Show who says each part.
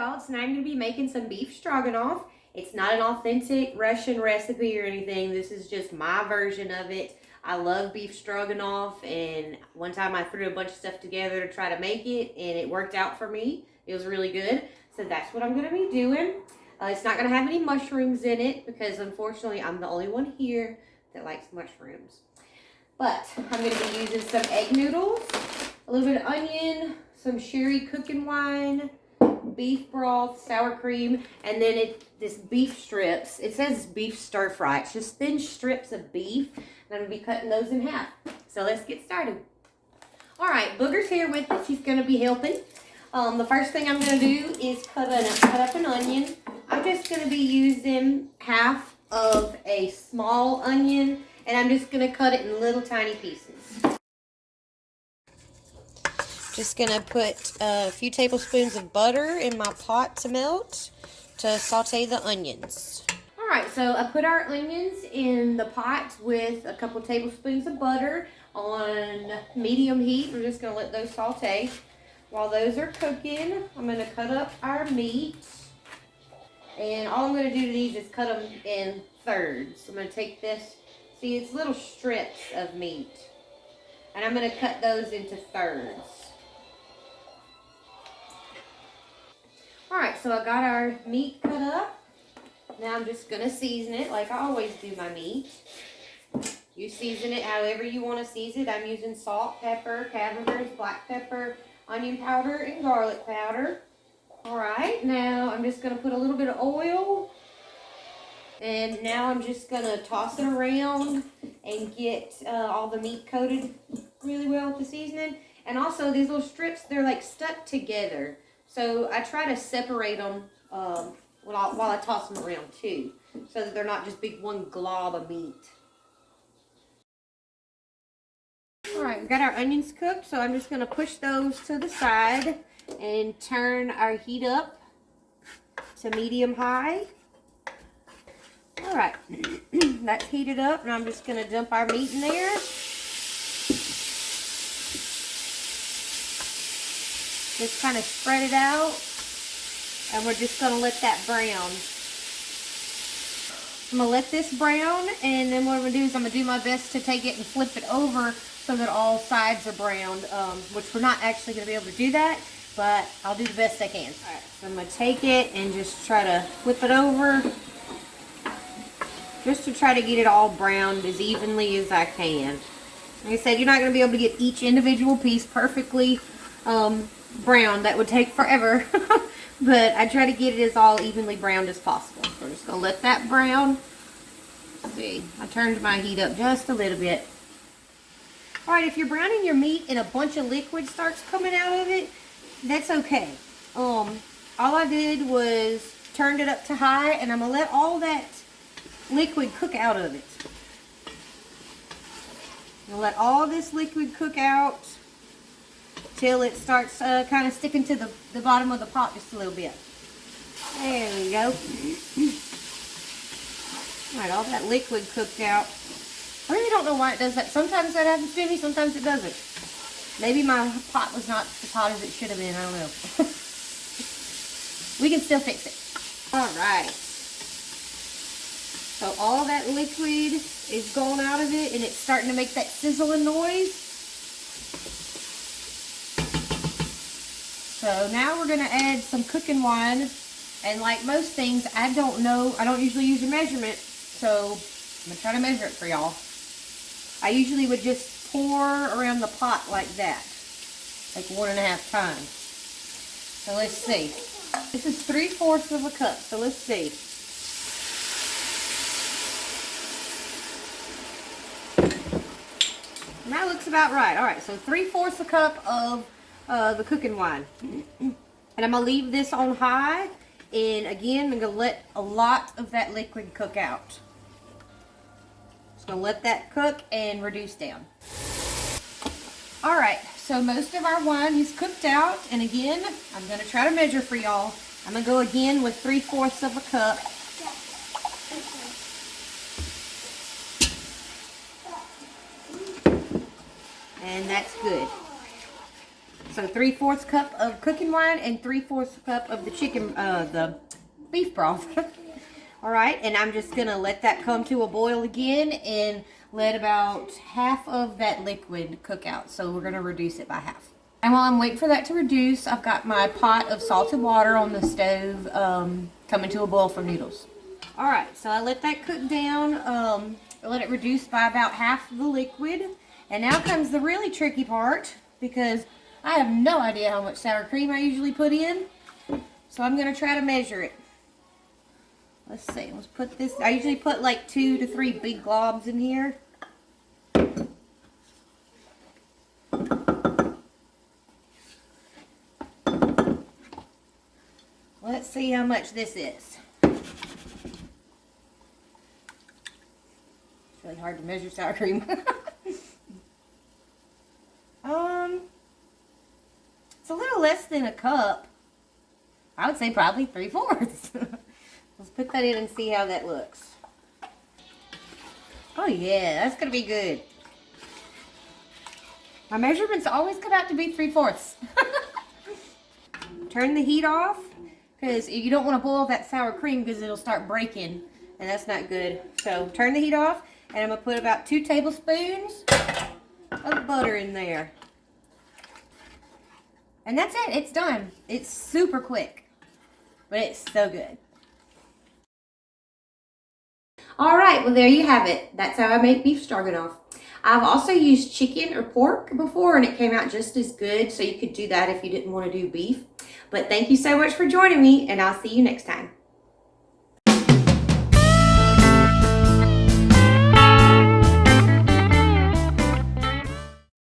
Speaker 1: y'all. Tonight I'm going to be making some beef stroganoff. It's not an authentic Russian recipe or anything. This is just my version of it. I love beef stroganoff, and one time I threw a bunch of stuff together to try to make it, and it worked out for me. It was really good. So that's what I'm going to be doing. It's not going to have any mushrooms in it because unfortunately I'm the only one here that likes mushrooms. But I'm going to be using some egg noodles, a little bit of onion, some sherry cooking wine, beef broth, sour cream, and then this beef strips. It says beef stir fry. It's just thin strips of beef, and I'm going to be cutting those in half. So let's get started. All right, Booger's here with us. He's going to be helping. The first thing I'm going to do is cut up an onion. I'm just going to be using half of a small onion, and I'm just going to cut it in little tiny pieces. Just going to put a few tablespoons of butter in my pot to melt to saute the onions. Alright, so I put our onions in the pot with a couple tablespoons of butter on medium heat. We're just going to let those saute. While those are cooking, I'm going to cut up our meat. And all I'm going to do to these is cut them in thirds. I'm going to take this, see, it's little strips of meat. And I'm going to cut those into thirds. Alright, so I got our meat cut up. Now I'm just going to season it like I always do my meat. You season it however you want to season it. I'm using salt, pepper, Cavender's black pepper, onion powder, and garlic powder. Alright, now I'm just going to put a little bit of oil. And now I'm just going to toss it around and get all the meat coated really well with the seasoning. And also these little strips, they're like stuck together. So I try to separate them while I toss them around too, so that they're not just big one glob of meat. Alright, we've got our onions cooked, so I'm just going to push those to the side and turn our heat up to medium-high. Alright, that's heated up, and I'm just going to dump our meat in there. Just kind of spread it out, and we're just going to let that brown. I'm going to let this brown, and then what I'm going to do is I'm going to do my best to take it and flip it over so that all sides are browned, which we're not actually going to be able to do that, but I'll do the best I can. Alright, so I'm going to take it and just try to flip it over, just to try to get it all browned as evenly as I can. Like I said, you're not going to be able to get each individual piece perfectly brown. That would take forever. But I try to get it as all evenly browned as possible. So we're just going to let that brown. Let's see, I turned my heat up just a little bit. Alright, if you're browning your meat and a bunch of liquid starts coming out of it, that's okay. All I did was turned it up to high, and I'm going to let all that liquid cook out of it. I'm going to let all this liquid cook out till it starts kind of sticking to the bottom of the pot just a little bit. There we go. Alright, all that liquid cooked out. I really don't know why it does that. Sometimes that happens to me, sometimes it doesn't. Maybe my pot was not as hot as it should have been, I don't know. We can still fix it. Alright. So all that liquid is going out of it, and it's starting to make that sizzling noise. So now we're going to add some cooking wine, and like most things, I don't usually use a measurement, so I'm going to try to measure it for y'all. I usually would just pour around the pot like that, like 1.5 times. So let's see. This is 3/4 of a cup, so let's see. And that looks about right. Alright, so 3/4 a cup of the cooking wine. And I'm going to leave this on high. And again, I'm going to let a lot of that liquid cook out. Just going to let that cook and reduce down. Alright, so most of our wine is cooked out. And again, I'm going to try to measure for y'all. I'm going to go again with 3/4 of a cup. And that's good. So 3/4 cup of cooking wine and 3/4 cup of the the beef broth. All right, and I'm just gonna let that come to a boil again and let about half of that liquid cook out. So we're gonna reduce it by half. And while I'm waiting for that to reduce, I've got my pot of salted water on the stove coming to a boil for noodles. All right, so I let that cook down. I let it reduce by about half the liquid. And now comes the really tricky part, because I have no idea how much sour cream I usually put in. So I'm gonna try to measure it. Let's see, let's put this, I usually put like 2 to 3 big globs in here. Let's see how much this is. It's really hard to measure sour cream. It's a little less than a cup. I would say probably 3/4. Let's put that in and see how that looks. Oh yeah, that's gonna be good. My measurements always come out to be 3/4. Turn the heat off, because you don't want to boil that sour cream because it'll start breaking, and that's not good. So turn the heat off, and I'm gonna put about 2 tablespoons of butter in there. And that's it, it's done. It's super quick, but it's so good. All right, well there you have it. That's how I make beef stroganoff. I've also used chicken or pork before, and it came out just as good, so you could do that if you didn't want to do beef. But thank you so much for joining me, and I'll see you next time.